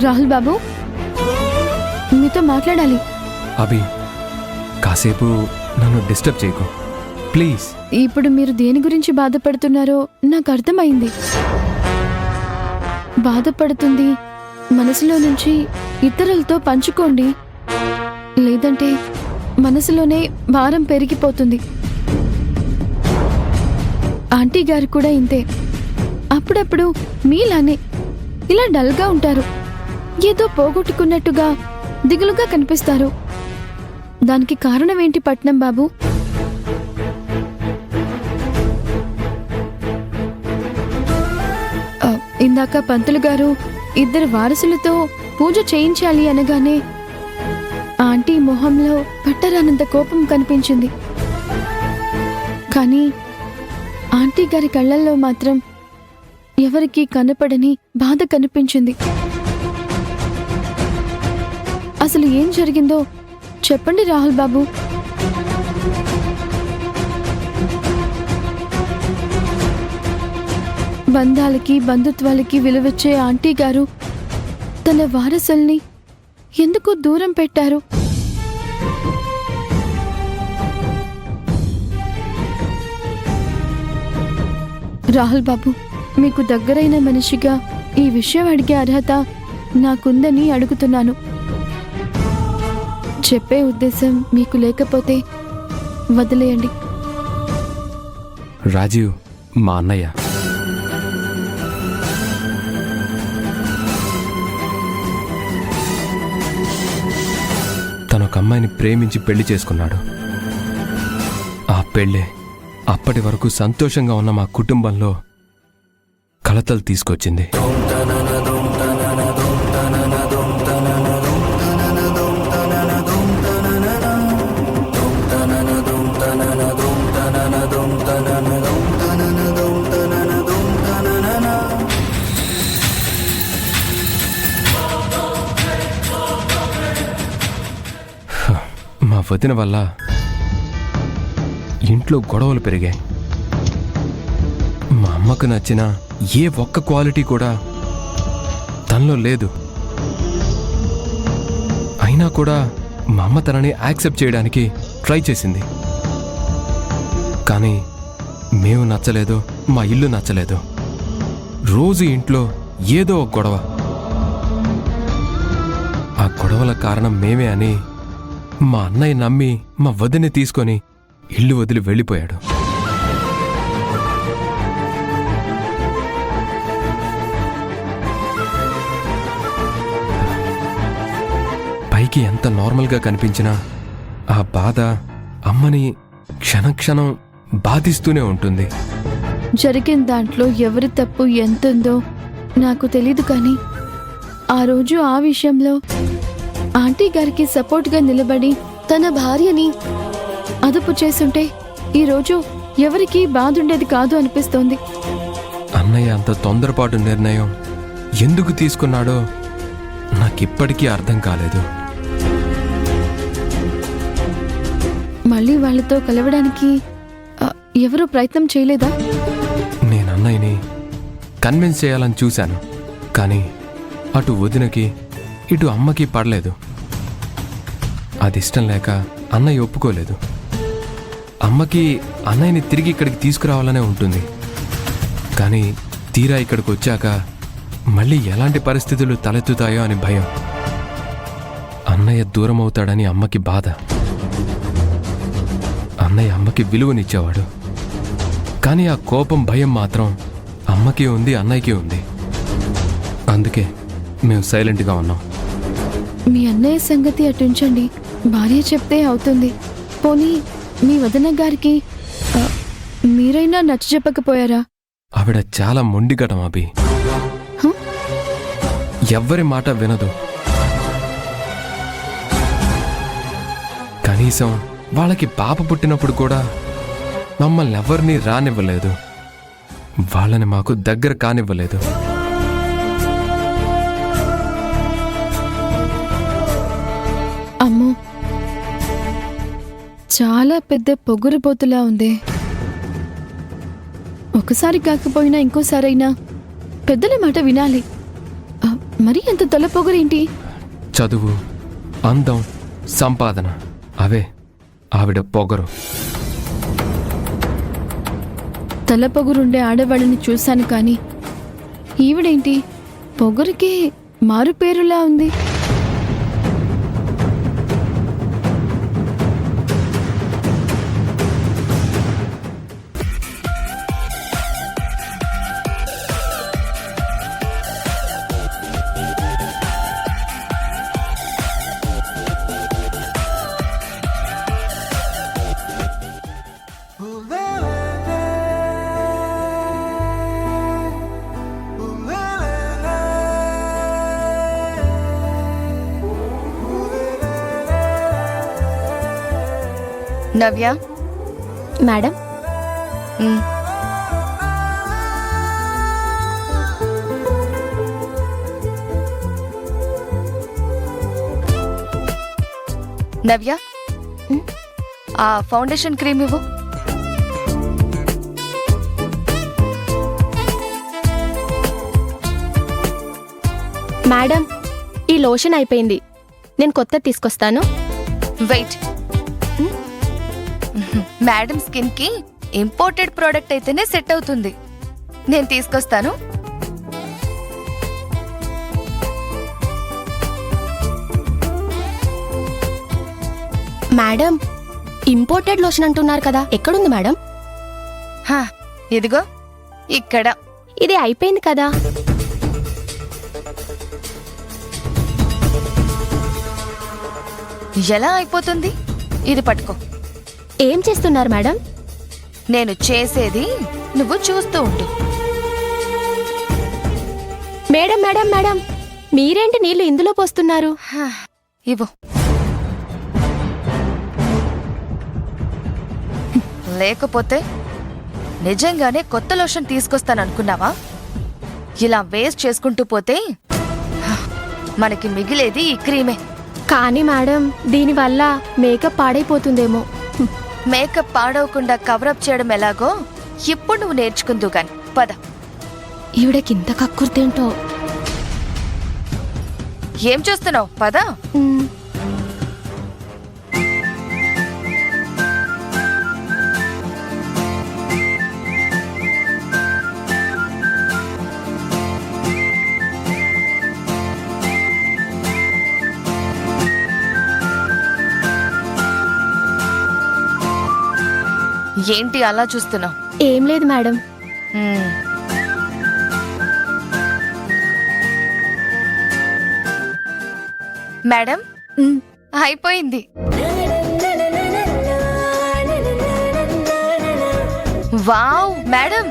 రాహుల్ బాబు, మీతో మాట్లాడాలి. అభి, కాసేపు నన్ను డిస్టర్బ్ చేయకు ప్లీజ్. ఇప్పుడు మీరు దేని గురించి బాధపడుతున్నారో నాకు అర్థమైంది. బాధపడుతుంది మనసులో నుంచి ఇతరులతో పంచుకోండి, లేదంటే మనసులోనే భారం పెరిగిపోతుంది. ఆంటీ గారు కూడా ఇంతే. అప్పుడప్పుడు మీలానే ఇలా డల్గా ఉంటారు, ఏదో పోగొట్టుకున్నట్టుగా దిగులుగా కనిపిస్తారు. దానికి కారణం ఏంటి పట్నం బాబు? ఇందాక పంతులు గారు 2 వారసులతో పూజ చేయించాలి అనగానే ఆంటీ మొహంలో పట్టరానంత కోపం కనిపించింది. కానీ ఆంటీ గారి కళ్ళల్లో మాత్రం ఎవరికీ కనపడని బాధ కనిపించింది. అసలు ఏం జరిగిందో చెప్పండి రాహుల్ బాబు. బంధాలకి బంధుత్వాలకి విలువచ్చే ఆంటీ గారు తన వారసుల్ని ఎందుకు దూరం పెట్టారు? రాహుల్ బాబు, మీకు దగ్గరైన మనిషిగా ఈ విషయం అడిగే అర్హత నాకుందని అడుగుతున్నాను. చెప్పే ఉద్దేశం మీకు లేకపోతే వదిలేయండి. రాజీవ్ మా అన్నయ్య. తను ఒక అమ్మాయిని ప్రేమించి పెళ్లి చేసుకున్నాడు. ఆ పెళ్ళే అప్పటి వరకు సంతోషంగా ఉన్న మా కుటుంబంలో కలతలు తీసుకొచ్చింది. మా వదిన వల్ల ఇంట్లో గొడవలు పెరిగాయి. మా అమ్మకు నచ్చిన ఏ ఒక్క క్వాలిటీ కూడా తనలో లేదు. అయినా కూడా మా అమ్మ తనని యాక్సెప్ట్ చేయడానికి ట్రై చేసింది. కానీ మేము నచ్చలేదు, మా ఇల్లు నచ్చలేదు. రోజు ఇంట్లో ఏదో ఒక గొడవ. ఆ గొడవల కారణం మేమే అని మా అన్నయ్య నమ్మి మా వదిని తీసుకొని ఇల్లు వదిలి వెళ్ళిపోయాడు. పైకి ఎంత నార్మల్గా కనిపించినా ఆ బాధ అమ్మని క్షణక్షణం బాధిస్తూనే ఉంటుంది. జరిగిన దాంట్లో ఎవరి తప్పు ఎంతుందో నాకు తెలీదు, కానీ ఆ రోజు ఆ విషయంలో ఆంటీ గారికి సపోర్ట్గా నిలబడి తన భార్యని అదుపు చేసుంటే ఈరోజు ఎవరికీ బాధుండేది కాదు అనిపిస్తోంది. అన్నయ్య అంత తొందరపాటు నిర్ణయం ఎందుకు తీసుకున్నాడో నాకిప్పటికీ అర్థం కాలేదు. మళ్ళీ వాళ్ళతో కలవడానికి ఎవరూ ప్రయత్నం చేయలేదా? నేను అన్నయ్యని కన్విన్స్ చేయాలని చూశాను, కానీ అటు వదినకి ఇటు అమ్మకి పడలేదు. అది ఇష్టం లేక అన్నయ్య ఒప్పుకోలేదు. అమ్మకి అన్నయ్యని తిరిగి ఇక్కడికి తీసుకురావాలనే ఉంటుంది. కానీ తీరా ఇక్కడికి వచ్చాక మళ్ళీ ఎలాంటి పరిస్థితులు తలెత్తుతాయో అని భయం. అన్నయ్య దూరం అవుతాడని అమ్మకి బాధ. అన్నయ్య అమ్మకి విలువనిచ్చేవాడు, కానీ ఆ కోపం భయం మాత్రం అమ్మకి ఉంది, అన్నయ్యకి ఉంది. అందుకే మేము సైలెంట్గా ఉన్నాం. మీ అన్నయ్య సంగతి అటుంచండి, భార్య చెప్తే అవుతుంది. పోనీ మీ వదిన గారికి మీరైనా నచ్చ చెప్పకపోయారా? ఆవిడ చాలా మొండిగటం అభి. ఎవ్వరి మాట వినదు. కనీసం వాళ్ళకి పాప పుట్టినప్పుడు కూడా మమ్మల్ని ఎవరినీ రానివ్వలేదు. వాళ్ళని మాకు దగ్గర కానివ్వలేదు. అమ్మో, చాలా పెద్ద పొగురుబోతులా ఉంది. ఒకసారి కాకపోయినా ఇంకోసారైనా పెద్దల మాట వినాలి. మరి అంత తల పొగరేంటి? చదువు, అందం, సంపాదన అవే ఆవిడ పొగరు. తల పొగరుండే ఆడవాళ్ళని చూశాను కానీ ఈవిడేంటి పొగరుకే మారు పేరులా ఉంది. నవ్య మేడం, మ్, నవ్య ఆ ఫౌండేషన్ క్రీమ్ ఇవ్వు. మేడం ఈ లోషన్ అయిపోయింది, నేను కొత్త తీసుకొస్తాను. వెయిట్. మేడం స్కిన్ కి ఇంపోర్టెడ్ ప్రోడక్ట్ అయితేనే సెట్ అవుతుంది. నేను తీసుకొస్తాను. మేడం ఇంపోర్టెడ్ లోషన్ అంటున్నారు కదా, ఎక్కడుంది మేడం? హా, ఇదిగో ఇక్కడ. ఇది అయిపోయింది కదా. ఎలా అయిపోతుంది? ఇది పట్టుకో. ఏం చేస్తున్నారు మేడం? నేను చేసేది నువ్వు చూస్తూ ఉండు. మేడం మేడం మేడం, మీరేంటి నీళ్లు ఇందులో పోస్తున్నారు? హా, ఇవ్వు. లేకపోతే నిజంగానే కొత్త లోషన్ తీసుకొస్తాననుకున్నావా? ఇలా వేస్ట్ చేసుకుంటూ పోతే మనకి మిగిలేది ఈ క్రీమే. కానీ మేడం దీనివల్ల మేకప్ పాడైపోతుందేమో. మేకప్ పాడవకుండా కవరప్ చేయడం ఎలాగో ఇప్పుడు నువ్వు నేర్చుకుందు గాని. పద. ఈవిడకింత కక్కుర్తేంటో. ఏం చూస్తున్నావు? పద. మ్, ఏంటి అలా చూస్తున్నావు? ఏం లేదు మేడం. మేడం అయిపోయింది. Wow madam,